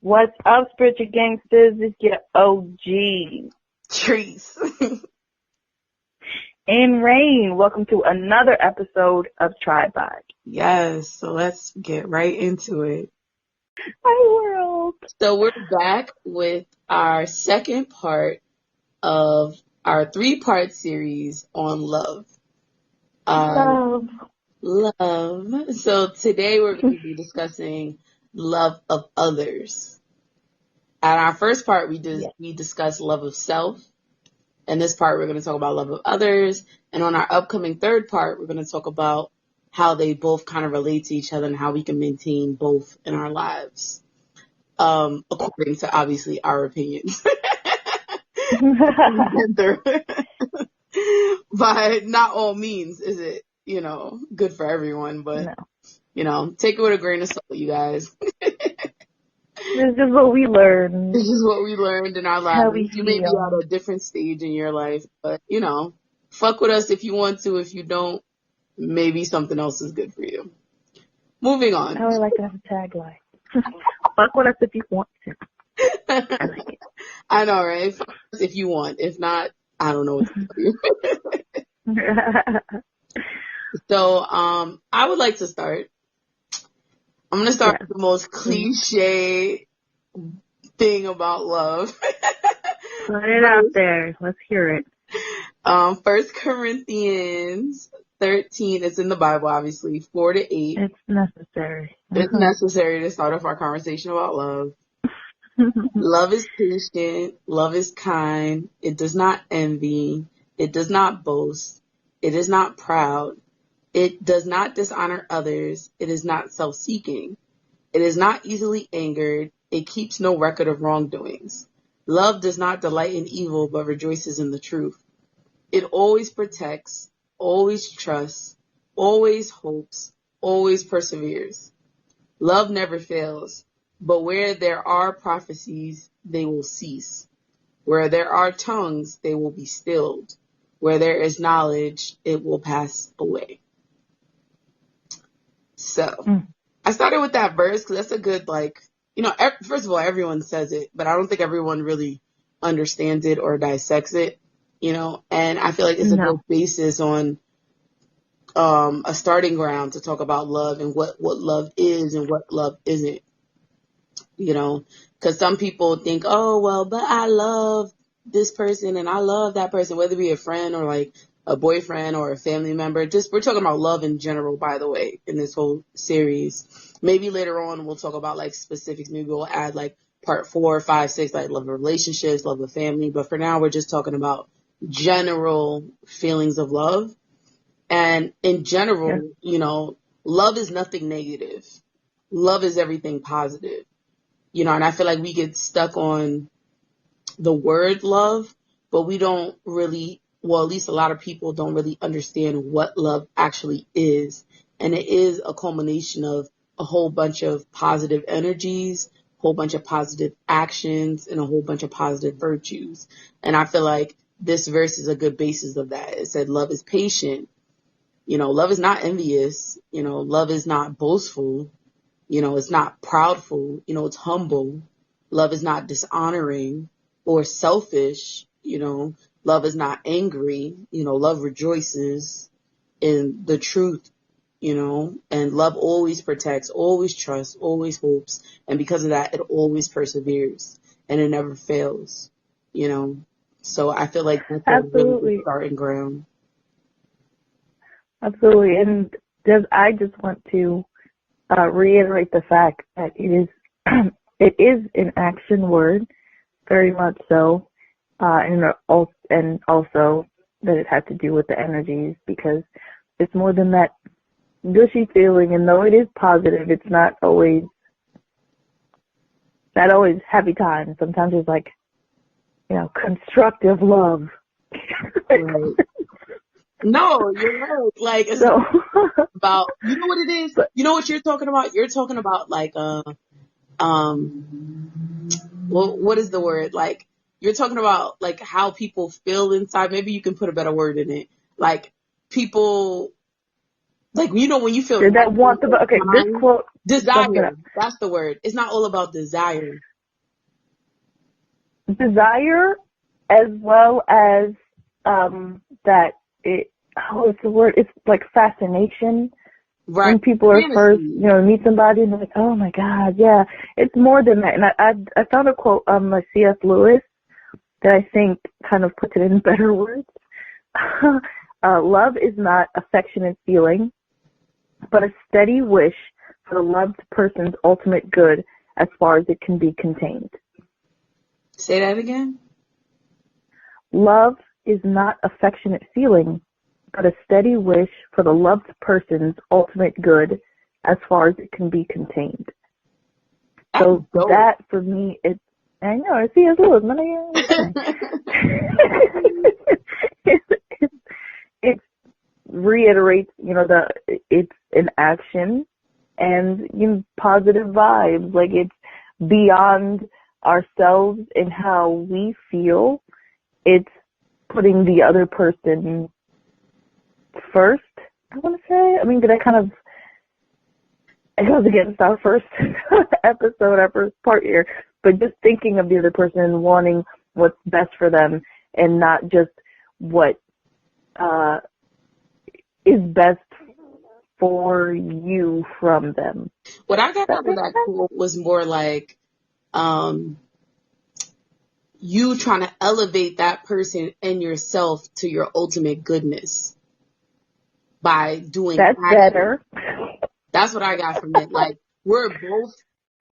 What's up, spiritual gangsters? It's your OG. Trees. And Rain. Welcome to another episode of Trybe Vibes. Yes, so let's get right into it. Hi, world. So we're back with our second part of our 3-part series on love. Love. So today we're going to be discussing love of others. At our first part, we discussed love of self. In this part, we're going to talk about love of others. And on our upcoming third part, we're going to talk about how they both kind of relate to each other and how we can maintain both in our lives. According to obviously our opinions. By not all means is it, good for everyone, but, take it with a grain of salt, you guys. This is what we learned. This is what we learned in our lives. You may be at a different stage in your life, but, fuck with us if you want to. If you don't, maybe something else is good for you. Moving on. I would like to have a tagline. Fuck with us if you want to. I like it. I know, right? Fuck us if you want. If not, I don't know what to tell you. So, I would like to start. I'm going to start with the most cliche thing about love. Put it out there. Let's hear it. 1 Corinthians 13, it's in the Bible, obviously, 4-8. It's necessary. It's necessary to start off our conversation about love. Love is patient. Love is kind. It does not envy. It does not boast. It is not proud. It does not dishonor others. It is not self-seeking. It is not easily angered. It keeps no record of wrongdoings. Love does not delight in evil, but rejoices in the truth. It always protects, always trusts, always hopes, always perseveres. Love never fails, but where there are prophecies, they will cease. Where there are tongues, they will be stilled. Where there is knowledge, it will pass away. So, I started with that verse because that's a good, first of all, everyone says it, but I don't think everyone really understands it or dissects it, and I feel like it's a good basis on a starting ground to talk about love and what love is and what love isn't, because some people think, oh, well, but I love this person and I love that person, whether it be a friend or like a boyfriend or a family member. We're talking about love in general, by the way, in this whole series. Maybe later on we'll talk about like specifics. Maybe we'll add like part 4, 5, 6, like love of relationships, love of family. But for now, we're just talking about general feelings of love. And in general, love is nothing negative. Love is everything positive. And I feel like we get stuck on the word love, but we don't really, well, at least a lot of people don't really understand what love actually is. And it is a culmination of a whole bunch of positive energies, a whole bunch of positive actions, and a whole bunch of positive virtues. And I feel like this verse is a good basis of that. It said love is patient. Love is not envious. Love is not boastful. It's not proudful. It's humble. Love is not dishonoring or selfish. Love is not angry. Love rejoices in the truth, and love always protects, always trusts, always hopes. And because of that, it always perseveres and it never fails, So I feel like that's a really good starting ground. Absolutely. And I just want to reiterate the fact that it is an action word, very much so, and also that it has to do with the energies, because it's more than that gushy feeling. And though it is positive, it's not always happy times. Sometimes it's like, constructive love. Right. No, you're right. Like, it's about, you know what it is? You know what you're talking about? You're talking about like, what is the word? Like, you're talking about like how people feel inside. Maybe you can put a better word in it. Like, people Like, you know, when you feel That want the, okay, this quote, desire, that's the word. It's not all about desire. Desire, as well as that it, what's the word? It's like fascination. Right. When people are first, meet somebody and they're like, oh my God, yeah. It's more than that. And I found a quote by C.S. Lewis that I think kind of puts it in better words. Love is not affectionate feeling, but a steady wish for the loved person's ultimate good as far as it can be contained. Say that again. Love is not affectionate feeling, but a steady wish for the loved person's ultimate good as far as it can be contained. So that, for me, I know, I see it's Lewis, it reiterates, it's an action and, positive vibes. Like, it's beyond ourselves and how we feel. It's putting the other person first, I want to say. I mean, it goes against our first episode, our first part here, but just thinking of the other person and wanting what's best for them and not just what is best for you from them. What I got out of that quote was more like you trying to elevate that person and yourself to your ultimate goodness by doing that's action. Better. That's what I got from it. Like, we're both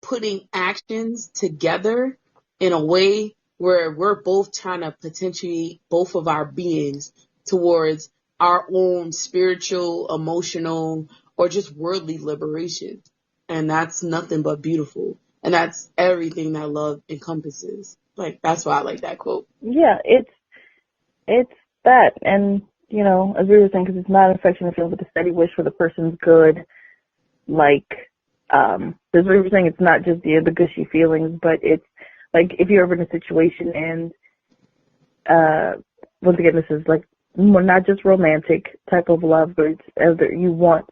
putting actions together in a way where we're both trying to potentiate both of our beings towards our own spiritual, emotional, or just worldly liberation. And that's nothing but beautiful. And that's everything that love encompasses. Like, that's why I like that quote. Yeah, it's that. And, as we were saying, because it's not an affectionate feeling, but a steady wish for the person's good. Like, as we were saying, it's not just the gushy feelings, but it's like if you're ever in a situation and, once again, this is like more not just romantic type of love, but it's you want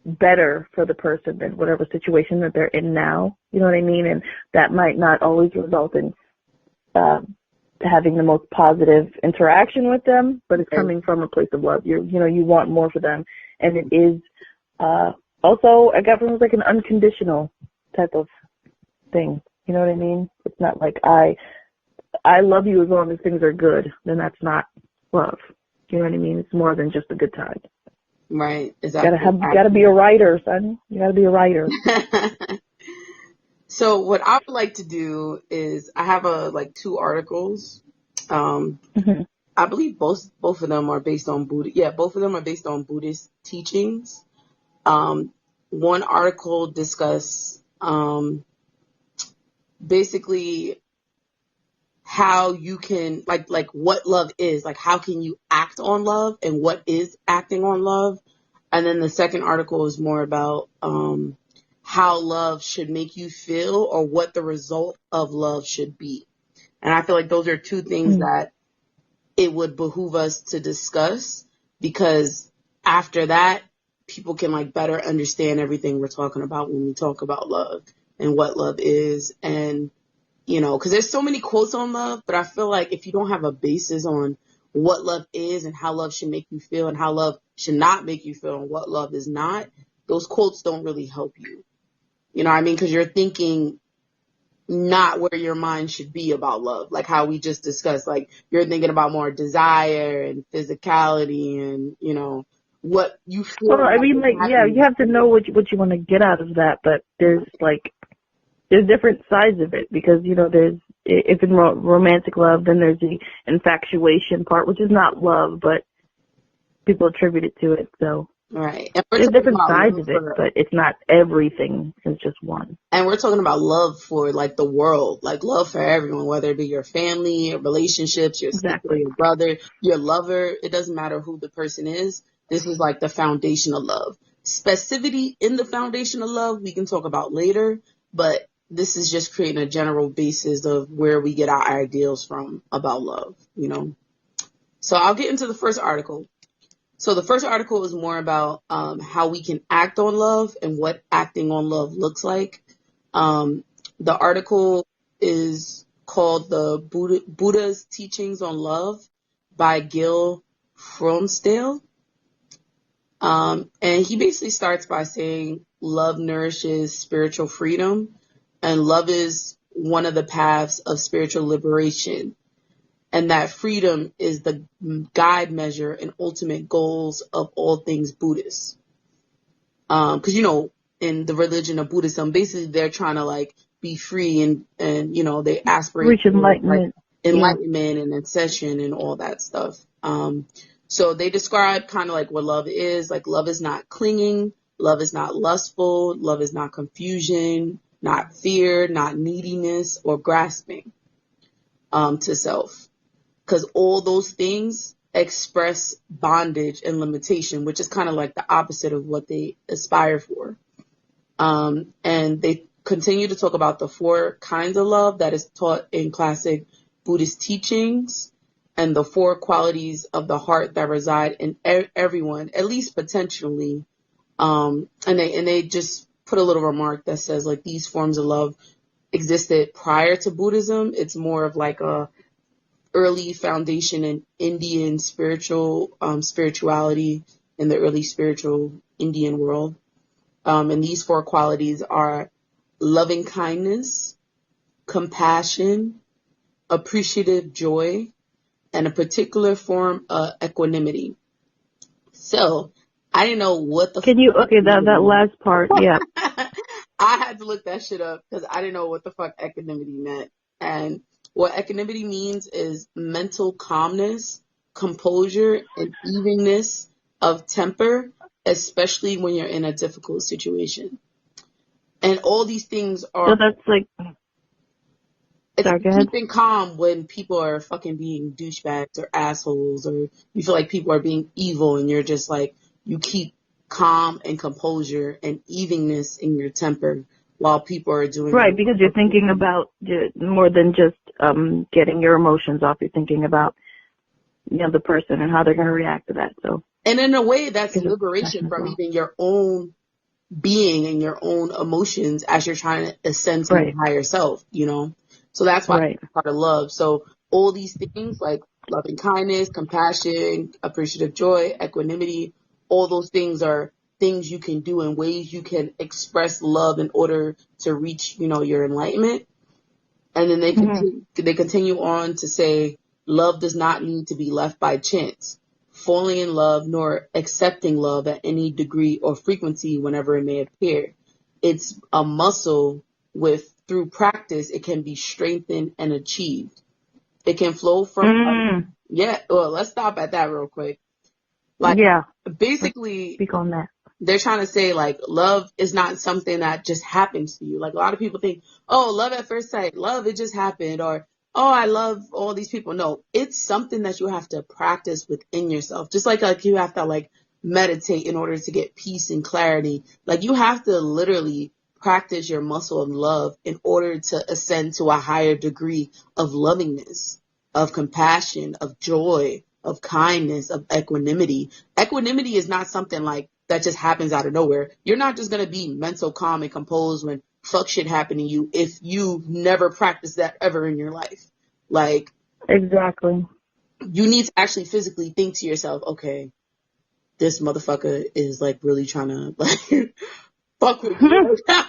better for the person than whatever situation that they're in now. You know what I mean? And that might not always result in having the most positive interaction with them, but it's coming from a place of love. You want more for them, and it is also, I got from it like an unconditional type of thing. You know what I mean? It's not like I love you as long as things are good. Then that's not love. You know what I mean? It's more than just a good time. Right. Exactly. You gotta be a writer, son. You gotta be a writer. So what I would like to do is I have two articles. Mm-hmm. I believe both of them are based on Buddha. Yeah, both of them are based on Buddhist teachings. One article discuss basically how you can like what love is, like how can you act on love and what is acting on love. And then the second article is more about how love should make you feel or what the result of love should be. And I feel like those are two things that it would behoove us to discuss, because after that, people can better understand everything we're talking about when we talk about love and what love is. And, because there's so many quotes on love, but I feel like if you don't have a basis on what love is and how love should make you feel and how love should not make you feel and what love is not, those quotes don't really help you. You know what I mean? Because you're thinking not where your mind should be about love, like how we just discussed. Like, you're thinking about more desire and physicality and, what you feel. Well, I mean, you have to know what you want to get out of that, but there's different sides of it, because, if in romantic love, then there's the infatuation part, which is not love, but people attribute it to it, so. Right. There's different sides of it, but it's not everything. It's just one. And we're talking about love for the world, like love for everyone, whether it be your family, your relationships, your sister, your brother, your lover. It doesn't matter who the person is. This is the foundation of love. Specificity in the foundation of love we can talk about later, but this is just creating a general basis of where we get our ideals from about love, So I'll get into the first article. So the first article is more about how we can act on love and what acting on love looks like. The article is called The Buddha's Teachings on Love by Youll. And he basically starts by saying love nourishes spiritual freedom, and love is one of the paths of spiritual liberation, and that freedom is the guide measure and ultimate goals of all things Buddhist. Because, in the religion of Buddhism, basically they're trying to like be free and they aspirate Reach enlightenment. Enlightenment and ascension and all that stuff. So they describe kind of like what love is. Like, love is not clinging. Love is not lustful. Love is not confusion, not fear, not neediness or grasping to self. Because all those things express bondage and limitation, which is kind of like the opposite of what they aspire for. And they continue to talk about the 4 kinds of love that is taught in classic Buddhist teachings, and the 4 qualities of the heart that reside in everyone, at least potentially. And they just put a little remark that says like these forms of love existed prior to Buddhism. It's more of like a early foundation in Indian spirituality in the early spiritual Indian world. And these 4 qualities are loving kindness, compassion, appreciative joy, and a particular form of equanimity. So I didn't know what the that last part, yeah. I had to look that shit up because I didn't know what the fuck equanimity meant. And what equanimity means is mental calmness, composure, and evenness of temper, especially when you're in a difficult situation. And all these things are... So that's like... It's keeping calm when people are fucking being douchebags or assholes, or you feel like people are being evil, and you're just like, you keep calm and composure and evenness in your temper while people are doing... Right, because you're thinking about more than just getting your emotions off. You're thinking about, the person and how they're going to react to that. So, and in a way, that's liberation from even your own being and your own emotions as you're trying to ascend to your higher self, So that's why it's part of love. So all these things like loving kindness, compassion, appreciative joy, equanimity, all those things are things you can do and ways you can express love in order to reach, your enlightenment. And then they continue on to say, love does not need to be left by chance, falling in love nor accepting love at any degree or frequency whenever it may appear. It's a muscle through practice, it can be strengthened and achieved. It can flow from... well, let's stop at that real quick. Basically, speak on that. They're trying to say, like, love is not something that just happens to you. Like, a lot of people think, oh, love at first sight, love, it just happened, or, oh, I love all these people. No, it's something that you have to practice within yourself. Just like you have to, like, meditate in order to get peace and clarity. Like, you have to literally practice your muscle of love in order to ascend to a higher degree of lovingness, of compassion, of joy, of kindness, of equanimity. Equanimity is not something like that just happens out of nowhere. You're not just going to be mental calm and composed when fuck shit happen to you if you never practiced that ever in your life. Like, exactly. You need to actually physically think to yourself, okay, this motherfucker is like really trying to like fuck with me right now.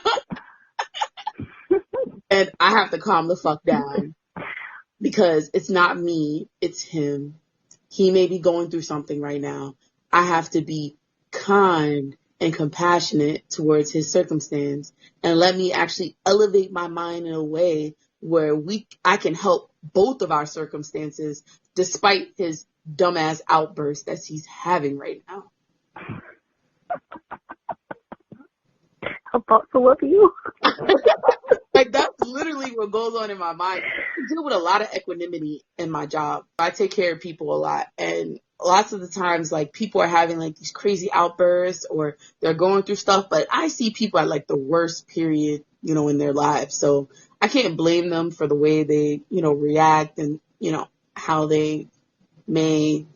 And I have to calm the fuck down because it's not me, it's him. He may be going through something right now. I have to be kind and compassionate towards his circumstance, and let me actually elevate my mind in a way where I can help both of our circumstances despite his dumbass outburst that he's having right now. How thoughtful of you. Like, that's literally what goes on in my mind. I deal with a lot of equanimity in my job. I take care of people a lot, and lots of the times, like, people are having like these crazy outbursts or they're going through stuff, but I see people at like the worst period, in their lives. So I can't blame them for the way they, react and, how they may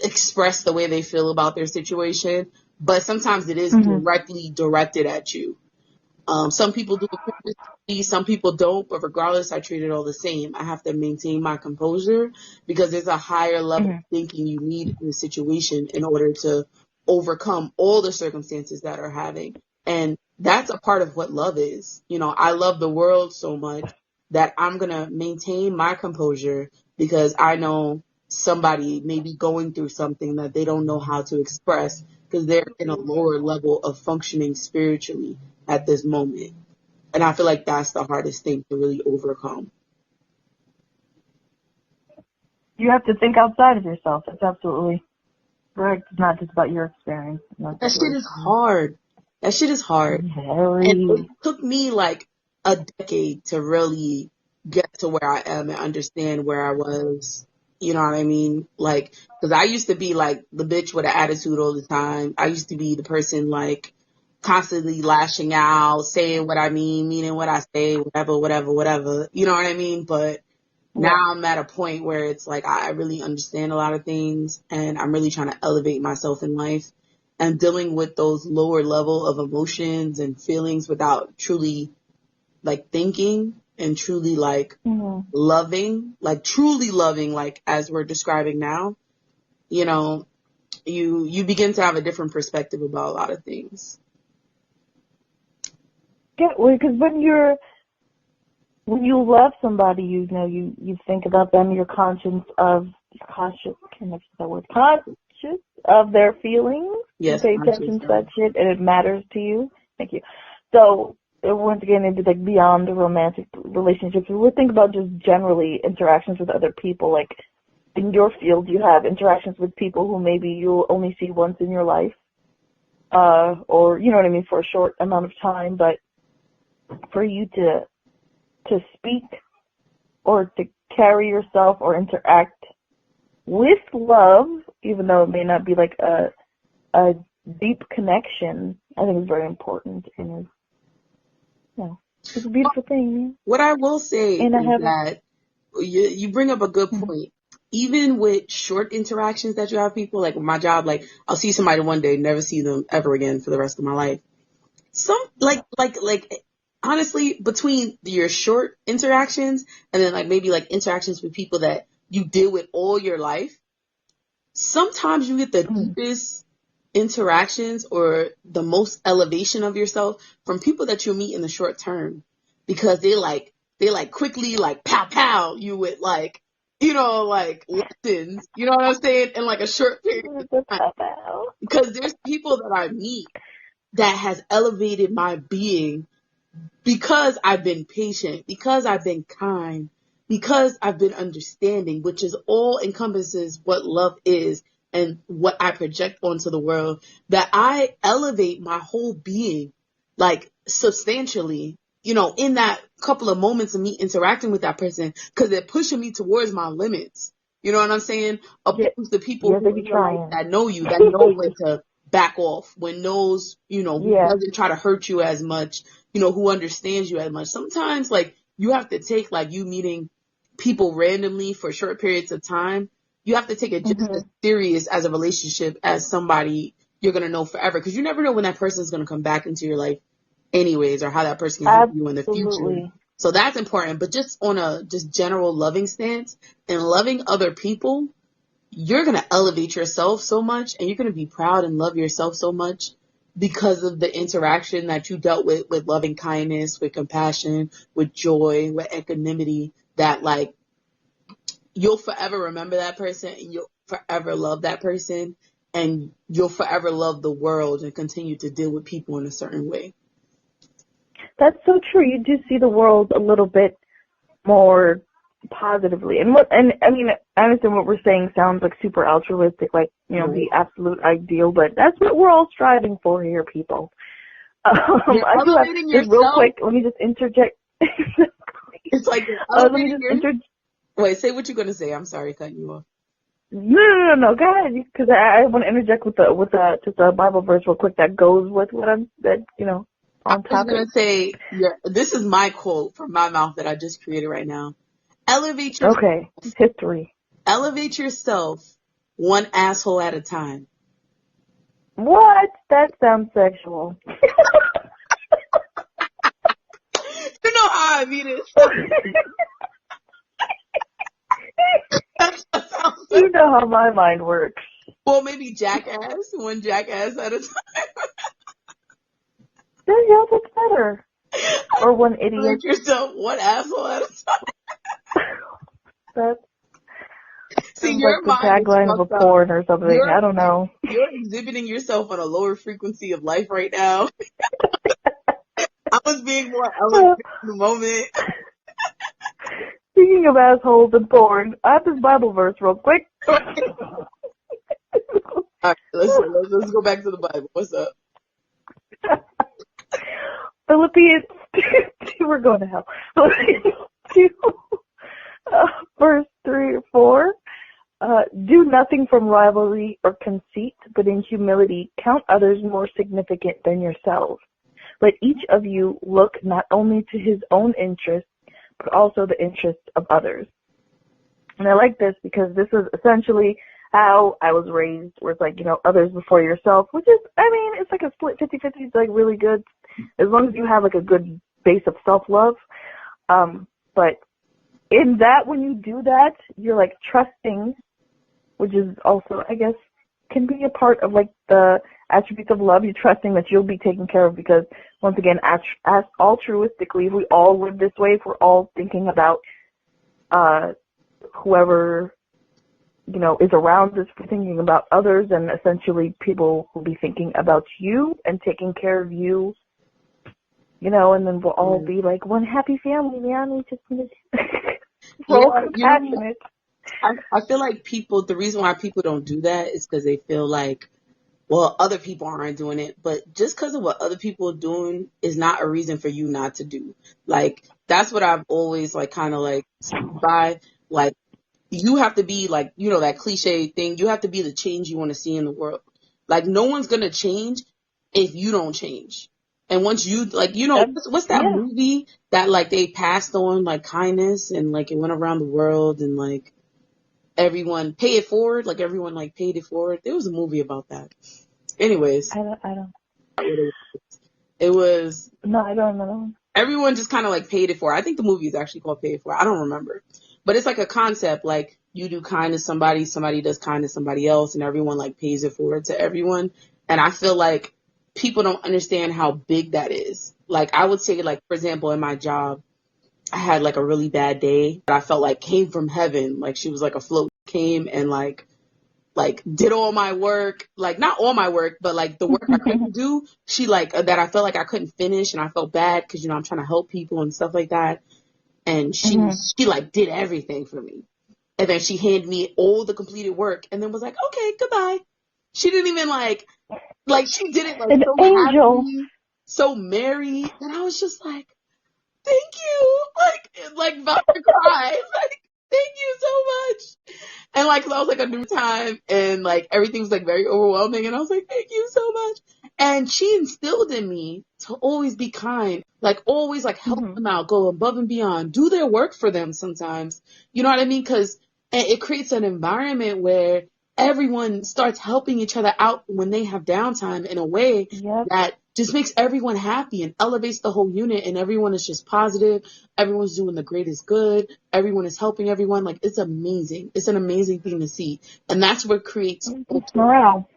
express the way they feel about their situation, but sometimes it is Mhm. directly directed at you. Some people do it purposely, some people don't, but regardless, I treat it all the same. I have to maintain my composure because there's a higher level of Mhm. thinking you need in the situation in order to overcome all the circumstances that are having. And that's a part of what love is. You know, I love the world so much that I'm going to maintain my composure because I know somebody may be going through something that they don't know how to express because they're in a lower level of functioning spiritually at this moment. And I feel like that's the hardest thing to really overcome. You have to think outside of yourself. That's absolutely correct. It's not just about your experience. Not That just your shit is experience. hard. That shit is hard. And it Very. took me like a decade to really get to where I am and understand where I was. You know what I mean? Like, because I used to be like the bitch with an attitude all the time. I used to be the person like constantly lashing out, saying what I mean, meaning what I say, whatever, whatever, whatever. You know what I mean? But Yeah. now I'm at a point where it's like I really understand a lot of things and I'm really trying to elevate myself in life and dealing with those lower level of emotions and feelings without truly like thinking and truly like Mhm. loving, like truly loving, like as we're describing now, you know, you begin to have a different perspective about a lot of things. Yeah, well, because when you love somebody, you know, you think about them, you're conscious, can I use that word? Conscious of their feelings. You Yes, pay attention to that shit, and it matters to you. Thank you. So, once again, it'd be like beyond the romantic relationships. We think about just generally interactions with other people. Like, in your field, you have interactions with people who maybe you'll only see once in your life, or, you know what I mean, for a short amount of time, but for you to speak or to carry yourself or interact with love, even though it may not be like a deep connection, I think is very important and is, you know, it's a beautiful thing. What I will say And I is have, that you bring up a good point. Even with short interactions that you have people, like with my job, like I'll see somebody one day, never see them ever again for the rest of my life. Some like honestly, between your short interactions and then like maybe like interactions with people that you deal with all your life, sometimes you get the deepest interactions or the most elevation of yourself from people that you'll meet in the short term because they like quickly like pow pow you with like, you know, like lessons, you know what I'm saying, in like a short period of time. Because there's people that I meet that has elevated my being because I've been patient, because I've been kind, because I've been understanding, which is all encompasses what love is and what I project onto the world, that I elevate my whole being like substantially, you know, in that couple of moments of me interacting with that person because they're pushing me towards my limits. You know what I'm saying? Opposed to people yeah, they who be in your life trying. that know you, that know when to back off, when knows, you know, who Yeah. doesn't try to hurt you as much, you know, who understands you as much. Sometimes, like, you have to take, like, you meeting people randomly for short periods of time. You have to take it just as serious as a relationship as somebody you're going to know forever. Because you never know when that person is going to come back into your life anyways, or how that person can help you in the future. Absolutely. So that's important. But just on a just general loving stance and loving other people, you're going to elevate yourself so much and you're going to be proud and love yourself so much because of the interaction that you dealt with loving kindness, with compassion, with joy, with equanimity, that like you'll forever remember that person and you'll forever love that person and you'll forever love the world and continue to deal with people in a certain way. That's so true. You do see the world a little bit more positively. And I mean, I understand what we're saying sounds like super altruistic, like, you know, the absolute ideal, but that's what we're all striving for here, people. You're I do have, elevating just real yourself. quick, let me just interject. It's like you're Let me elevating just Wait, say what you're going to say. I'm sorry, cutting you off. No, go ahead, because I want to interject with just a Bible verse real quick that goes with what on I was topic. going to say, this is my quote from my mouth that I just created right now. Elevate yourself. Okay, history. Elevate yourself one asshole at a time. What? That sounds sexual. You know how I mean it. That sounds You know how my mind works. Well, maybe jackass, one jackass at a time. Yeah, that's better. Or one idiot. Make yourself one asshole at a time. That's See, sounds your like the mind is tagline of a fucked up. porn or something. I don't know. You're exhibiting yourself on a lower frequency of life right now. I was being more eloquent in the moment. Speaking of assholes and porn, I have this Bible verse real quick. All right, let's go back to the Bible. What's up? Philippians 2, we're going to hell. Philippians 2, verse 3 or 4. Do nothing from rivalry or conceit, but in humility count others more significant than yourselves. Let each of you look not only to his own interests, but also the interests of others. And I like this because this is essentially how I was raised, where it's like, others before yourself, which is, it's like a split 50-50. It's like really good as long as you have like a good base of self-love. But in that, when you do that, you're like trusting, which is also, I guess, can be a part of like the attributes of love. You're trusting that you'll be taken care of because, once again, as altruistically, if we all live this way, if we're all thinking about whoever, is around us, we're thinking about others, and essentially people will be thinking about you and taking care of you, and then we'll all be like one happy family, man. We just need we're all compassionate. I feel like the reason why people don't do that is because they feel like, well, other people aren't doing it. But just because of what other people are doing is not a reason for you not to do. Like, that's what I've always like kind of like by, like, you have to be like, that cliche thing. You have to be the change you want to see in the world. Like, no one's going to change if you don't change. And once you, like, what's that movie that, like, they passed on, like, kindness and, like, it went around the world and, like, everyone pay it forward? Like, everyone, like, paid it forward. There was a movie about that. Anyways. I don't. It was. No, I don't know. Everyone just kind of, like, paid it forward. I think the movie is actually called Pay It Forward. I don't remember. But it's, like, a concept, like, you do kindness to somebody does kindness to somebody else, and everyone, like, pays it forward to everyone. And I feel like people don't understand how big that is. Like, I would say, like, for example, in my job, I had, like, a really bad day that I felt like came from heaven. Like, she was, like, a float came and, like, did all my work. Like, not all my work, but, like, the work I couldn't do, she, like, that I felt like I couldn't finish, and I felt bad because, I'm trying to help people and stuff like that. And she, like, did everything for me. And then she handed me all the completed work and then was like, okay, goodbye. She didn't even, like, she did it, like, an so angel. happy, so merry. And I was just like, thank you. Like about to cry. Like, thank you so much. And, like, 'cause I was, like, a new time and, like, everything was, like, very overwhelming. And I was like, thank you so much. And she instilled in me to always be kind, like, always, like, help them out, go above and beyond, do their work for them sometimes. You know what I mean? 'Cause it creates an environment where everyone starts helping each other out when they have downtime in a way that just makes everyone happy and elevates the whole unit, and everyone is just positive. Everyone's doing the greatest good. Everyone is helping everyone. Like, it's amazing. It's an amazing thing to see. And that's what creates morale.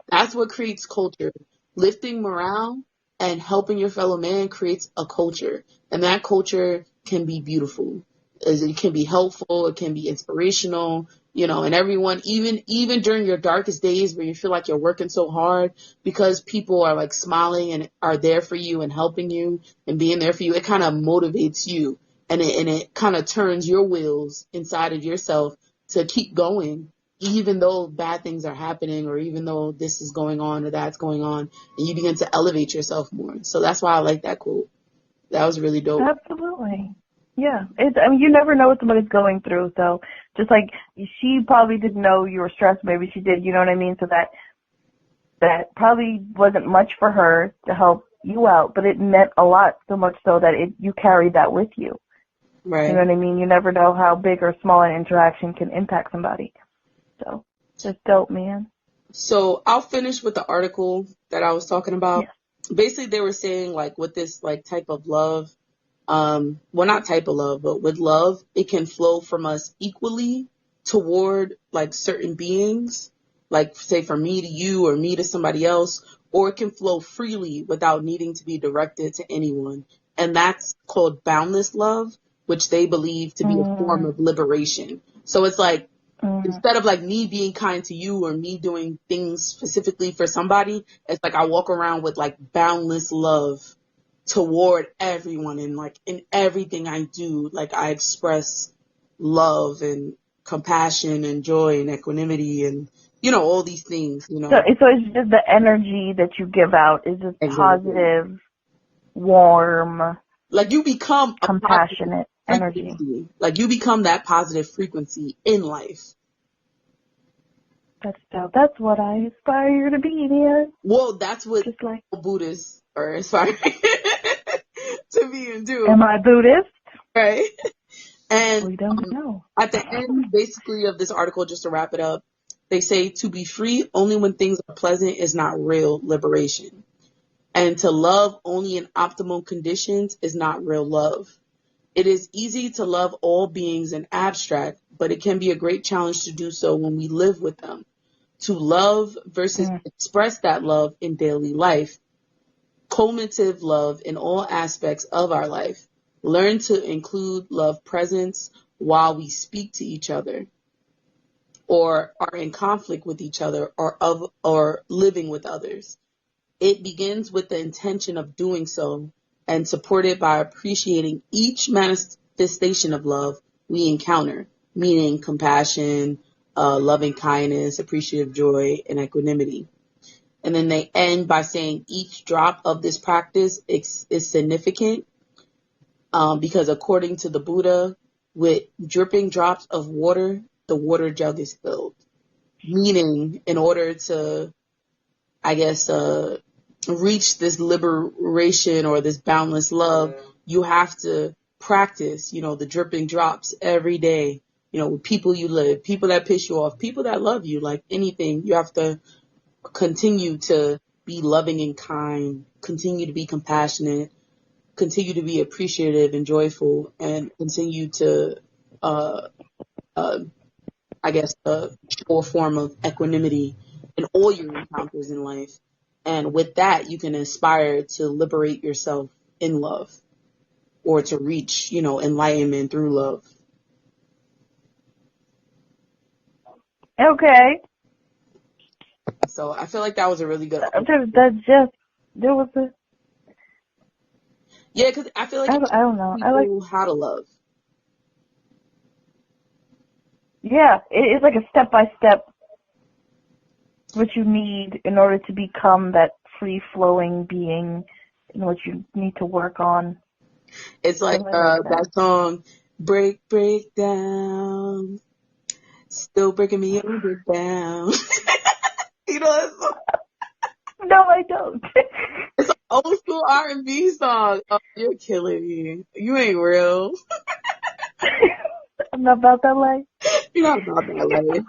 That's what creates culture. Lifting morale and helping your fellow man creates a culture. And that culture can be beautiful. It can be helpful. It can be inspirational. And everyone, even during your darkest days where you feel like you're working so hard, because people are, like, smiling and are there for you and helping you and being there for you, it kind of motivates you, and it kind of turns your wheels inside of yourself to keep going, even though bad things are happening, or even though this is going on or that's going on, and you begin to elevate yourself more. So that's why I like that quote. That was really dope. Absolutely. Yeah, you never know what somebody's going through, so just like she probably didn't know you were stressed, maybe she did, you know what I mean? So that probably wasn't much for her to help you out, but it meant a lot, so much so that you carried that with you. Right. You know what I mean? You never know how big or small an interaction can impact somebody. So That's dope, man. So I'll finish with the article that I was talking about. Yeah. Basically, they were saying like with this like type of love, well, not type of love, but with love, it can flow from us equally toward like certain beings, like say from me to you or me to somebody else, or it can flow freely without needing to be directed to anyone. And that's called boundless love, which they believe to be a form of liberation. So it's like, instead of like me being kind to you or me doing things specifically for somebody, it's like I walk around with like boundless love toward everyone, and like in everything I do, like I express love and compassion and joy and equanimity and, you know, all these things, you know. So it's just the energy that you give out is just Exactly. positive, warm, like you become a compassionate energy. frequency. Like you become that positive frequency in life. That's dope. That's what I aspire to be, man. Well, that's what Just like, Buddhists are aspiring to be and do. am I Buddhist? Right? And We don't know. at the end, basically, of this article, just to wrap it up, they say to be free only when things are pleasant is not real liberation. And to love only in optimal conditions is not real love. It is easy to love all beings in abstract, but it can be a great challenge to do so when we live with them. To love versus express that love in daily life. Cumulative love in all aspects of our life. Learn to include love presence while we speak to each other or are in conflict with each other or living with others. It begins with the intention of doing so and supported by appreciating each manifestation of love we encounter, meaning compassion, loving kindness, appreciative joy, and equanimity. And then they end by saying each drop of this practice is significant because according to the Buddha, with dripping drops of water, the water jug is filled. Meaning, in order to, I guess, reach this liberation or this boundless love, you have to practice, you know, the dripping drops every day, you know, with people you live, people that piss you off, people that love you, like anything. You have to continue to be loving and kind, continue to be compassionate, continue to be appreciative and joyful, and continue to, I guess, show a form of equanimity in all your encounters in life. And with that, you can aspire to liberate yourself in love or to reach, you know, enlightenment through love. Okay. So I feel like that was a really good There was a, yeah, because I feel like I it don't know. teaches people how to love. Yeah, it's like a step-by-step what you need in order to become that free-flowing being and what you need to work on. It's like that song, Break Down, still breaking me over down. You know that song? No, I don't. It's an old school R&B song. Oh, you're killing me. You ain't real. I'm not about that life. You're not about that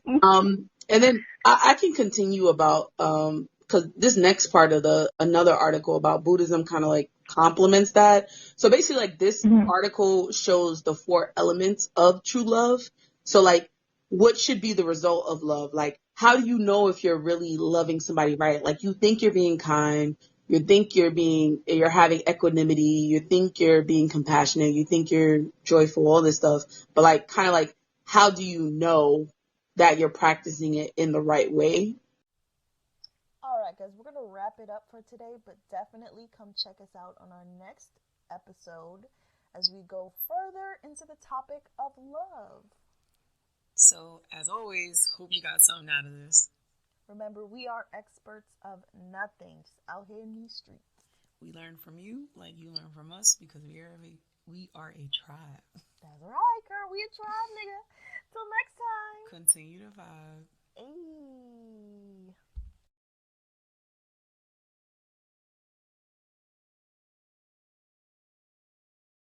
life. And then I can continue about, cause this next part of another article about Buddhism kind of like complements that. So basically like this article shows the 4 elements of true love. So like what should be the result of love? Like how do you know if you're really loving somebody right? Like you think you're being kind, you think you're having equanimity, you think you're being compassionate, you think you're joyful, all this stuff. But like kind of like how do you know that you're practicing it in the right way? All right, guys, we're going to wrap it up for today, but definitely come check us out on our next episode as we go further into the topic of love. So, as always, hope you got something out of this. Remember, we are experts of nothing, just out here in these streets. We learn from you like you learn from us because we are a tribe. That's right, girl. We a tribe, nigga. Till next time. Continue to vibe. Ayy.